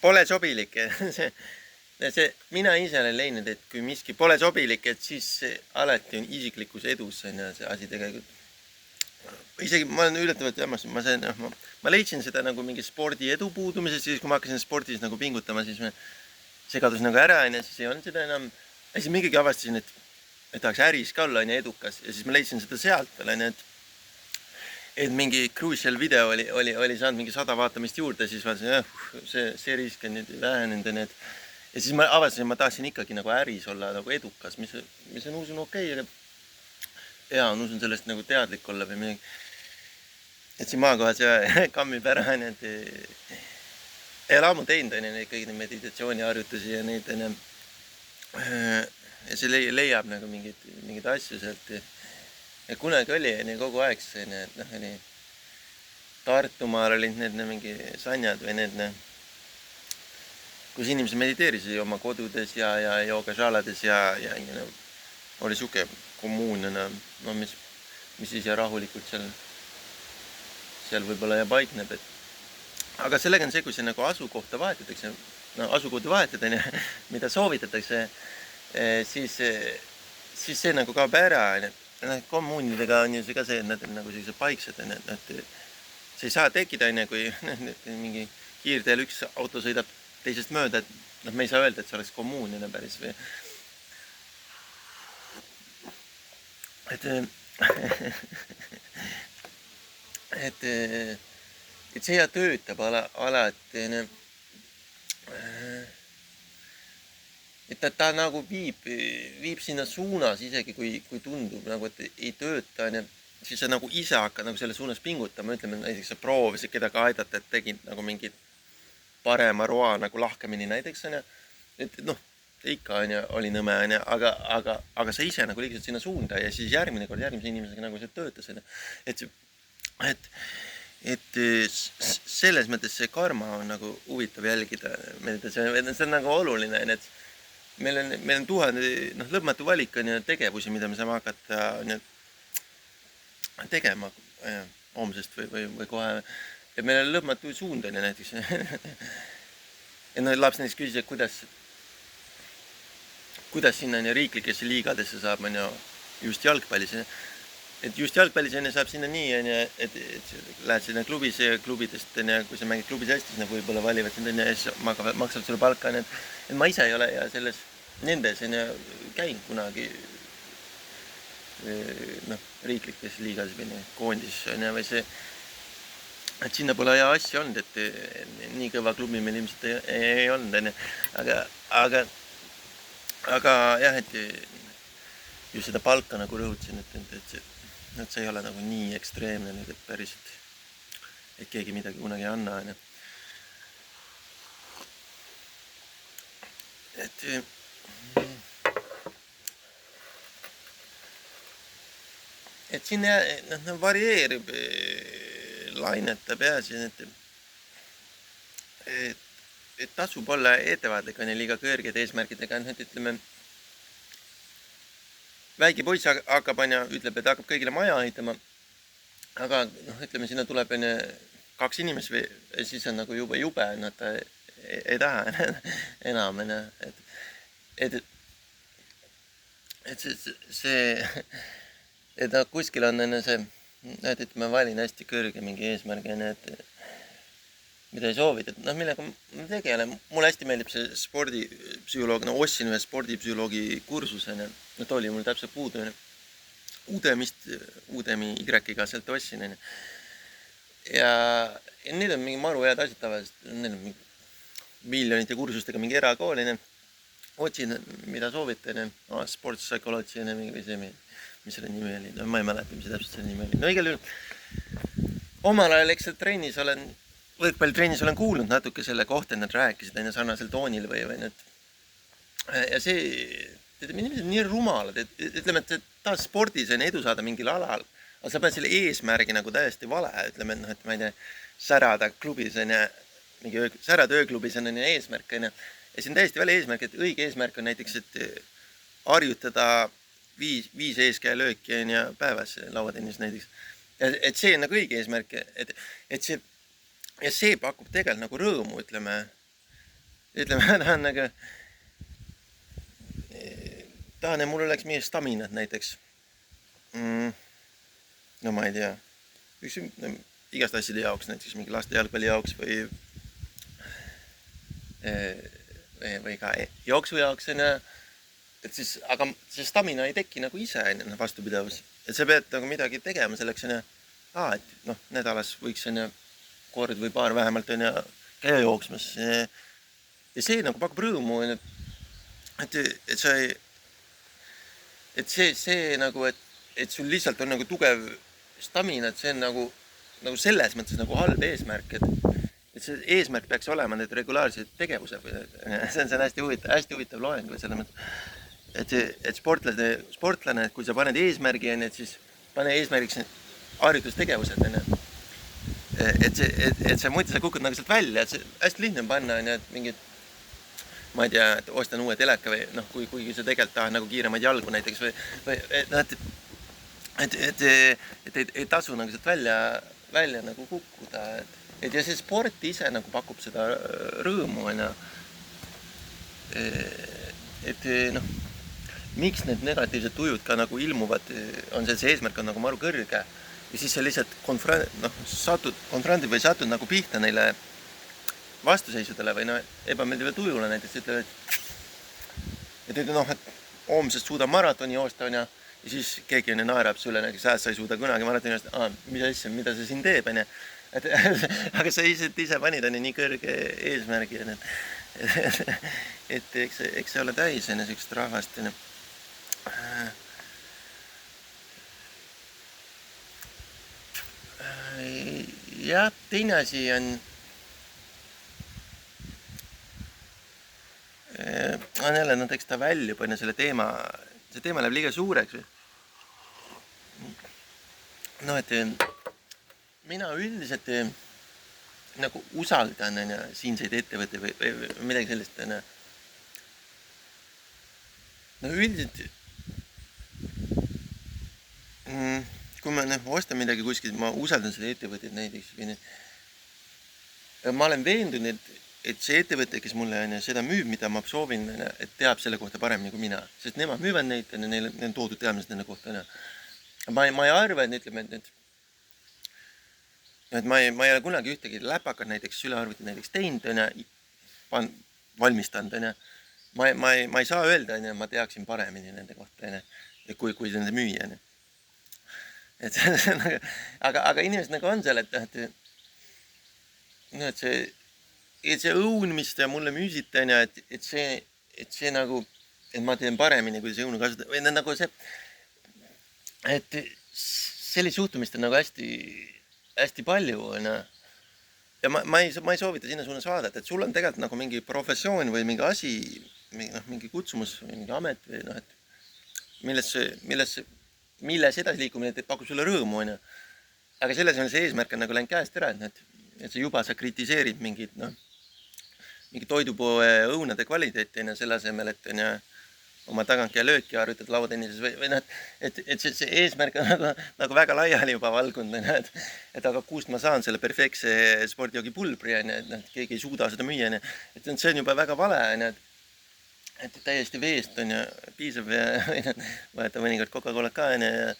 pole sobilik. Mina ise olen leidnud, et kui miski pole sobilik, et siis alati on isiklikus edus on see asi tegelikult. Isegi ma olen üllatavalt jammastunud, ma leidsin seda nagu mingi spordi edu puudumises, siis kui ma hakkasin spordis nagu pingutama, siis see kadus nagu ära ja siis ei olnud seda enam. Ja siis mingigi avastasin, et tahaks äris ka olla edukas ja siis ma leidsin seda sealt veel, et mingi Crucial video oli saanud mingi 100 vaatamist juurde, siis vaatasin, see risk on nüüd vähenenud. Ja siis ma avastasin, ma tahtsin ikkagi nagu äris olla nagu edukas, mis on usun okei, aga ja on usun sellest nagu teadlik olla või midagi. Et siin maakohas kammib ära, et ei ole ammu teinud kõigi neid meditatsiooniharjutusi ja neid ja see leiab nagu mingeid asju sealt. Ja kunagi oli kogu aeg see, et Tartumaal olid need mingi sanjad või need, kus inimesed mediteerisid oma kodudes ja joogašaalades ja oli siuke kommuun, mis siis rahulikult seal võib-olla paikneb. Aga sellega on see, kui see nagu asukohta vahetatakse, asukohta vahetada, mida soovitatakse, siis see nagu kaob ära. Kommuunidega on ju see ka see, et nad on nagu sellised paiksed, et see ei saa tekkida, kui mingi kiirteel üks auto sõidab teisest mööda, et me ei saa öelda, et see oleks kommuun päris või. Et see töötab alati, et ta nagu viib sinna suunas, isegi kui tundub nagu, et ei tööta, siis sa nagu ise hakkad nagu selle suunas pingutama, ütleme näiteks sa proovisid kedagi aidata, et tegid nagu mingit parema roa nagu lahkemini näiteks, et ikka oli nõme, aga sa ise nagu liigused sinna suunda ja siis järgmine kord järgmise inimesega nagu see töötas. Et selles mõttes see karma on nagu huvitav jälgida, see on nagu oluline, et meil on lõpmatu valik on tegevusi, mida me saame hakata tegema homsest või kohe. Ja meil on lõpmatu suund näiteks. Ja laps näiteks küsis, et kuidas sinna riiklikesse liigadesse saab just jalgpallis. Et just jalgpallis saab sinna nii, et lähed sinna klubisse ja klubidest, kui sa mängid klubis hästi, siis võib-olla valivad sind ja siis maksavad sulle palka. Et ma ise ei ole ja nendes käin kunagi riiklikes liigas või koondis või see, et sinna pole hea asja olnud, et nii kõva klubi meil ilmselt ei olnud, aga jah, et just seda palka nagu rõhutasin, et see ei ole nagu nii ekstreemne, et päriselt, et keegi midagi kunagi ei anna. Et siin varieerib, lainetab ja siin, et tasub olla ettevaatlik liiga kõrged eesmärkidega, et ütleme, väike poiss hakkab, ütleb, et hakkab kõigile maja ehitama, aga ütleme, sinna tuleb 2 inimest või siis on nagu jube, nad ei taha enam, et kuskil on see, et ma valin hästi kõrge mingi eesmärgi, mida ei soovid, et millega ma tegelen. Mulle hästi meeldib see spordipsühholoog, ostsin ühe spordipsühholoogi kursuse, ta oli mul täpselt puudu, Udemy Y-ga sealt ostsin. Ja need on mingi maru head asjad tavaliselt, need on mingi miljonite kursustega mingi erakool, otsin, mida soovitan, sports psychology või see, mis selle nimi oli, ma ei mäleta, mis täpselt selle nimi oli. Igal juhul, omal ajal eks võrkpallitrennis olen kuulnud natuke selle kohta, et nad rääkisid sarnasel toonil või need. Ja see, inimesed on nii rumalad, et ütleme, et taas spordis on edu saada mingil alal, aga sa pead selle eesmärgi nagu täiesti vale, ütleme, et ma ei tea, särada klubis mingi särada ööklubis on eesmärk, ja see on täiesti vale eesmärk, et õige eesmärk on näiteks, et harjutada 5 eeskäelööki päevas lauatennis näiteks. Et see on nagu õige eesmärk, et see pakub tegelikult nagu rõõmu, ütleme. ütleme, tahan nagu, tahan, et mul oleks mingi staminat näiteks. No ma ei tea, no, igast asjade jaoks, näiteks mingi laste jalgpalli jaoks või ka jooksu jaoks, on ju. Et siis, aga see stamina ei teki nagu ise, on ju, vastupidavus. Et sa pead nagu midagi tegema selleks, on ju. Et noh, nädalas võiks, on ju, kord või paar vähemalt, on ju, käia jooksmas. Ja see nagu pakub rõõmu, on ju. Et sa ei, et see nagu, et sul lihtsalt on nagu tugev stamina, et see on nagu selles mõttes nagu halb eesmärk, et see eesmärk peaks olema need regulaarsed tegevused. See on hästi huvitav loeng või selles mõttes, et sportlane, et kui sa paned eesmärgi, on ju, et siis pane eesmärgiks harjutustegevused, on ju. Et see muidu sa kukud nagu sealt välja, et see hästi lihtne on panna, on ju, et mingid, ma ei tea, et ostan uue teleka või noh, kuigi sa tegelikult tahad nagu kiiremaid jalgu näiteks või noh, et ei tasu nagu sealt välja nagu kukkuda, et ja see sport ise nagu pakub seda rõõmu, on ju. Et noh, miks need negatiivsed tujud ka nagu ilmuvad, on see eesmärk on nagu maru kõrge ja siis sa lihtsalt satud nagu pihta neile vastuseisudele või noh, ebameeldivale tujule näiteks, et noh, et homsest suuda maratoni joosta, on ju, ja siis keegi naerab sulle, näiteks sa ei suuda kunagi maratoni joosta, mis asja, mida see siin teeb, on ju. Aga sa ise panid, on ju, nii kõrge eesmärgi, et eks see ole täis, on ju, sellist rahvast, on ju. Jah, teine asi on jälle, no eks ta väljub, on ju, see teema läheb liiga suureks. No, et mina üldiselt nagu usaldan, on ju, siinseid ettevõtte või midagi sellist, on ju. No üldiselt, kui ma ostan midagi kuskilt, ma usaldan seda ettevõtet näiteks. Ma olen veendunud, et see ettevõte, kes mulle seda müüb, mida ma soovin, et teab selle kohta paremini kui mina. Sest nemad müüvad neid, neil on toodud teadmised nende kohta. Ma ei arva, et ütleme, et ma ei ole kunagi ühtegi läpakat näiteks sülearvutit näiteks teinud, valmistanud. Ma ei saa öelda, et ma teaksin paremini nende kohta, kui nende müüa. Aga inimesed nagu on seal, et see õun, mis te mulle müüsite, et see nagu, et ma teen paremini, kui see õunu kasutada, või nagu see, et sellist suhtumist on nagu hästi palju, ja ma ei soovita sinna suunas vaadata, et sul on tegelikult nagu mingi professioon või mingi asi, mingi kutsumus või mingi amet või noh, et milles edasiliikumine pakub sulle rõõmu, on ju. Aga selles on see eesmärk on nagu läinud käest ära, et sa juba kritiseerid mingit toidupoe õunade kvaliteeti, selle asemel, et oma tagantkäe lööki harjutad lauatennises või noh, et see eesmärk on nagu väga laiali juba valgunud, et aga kust ma saan selle perfektse spordijoogi pulbri, et keegi ei suuda seda müüa, et see on juba väga vale, et täiesti veest on ju piisab ja võeta mõnikord Coca-Cola ka ja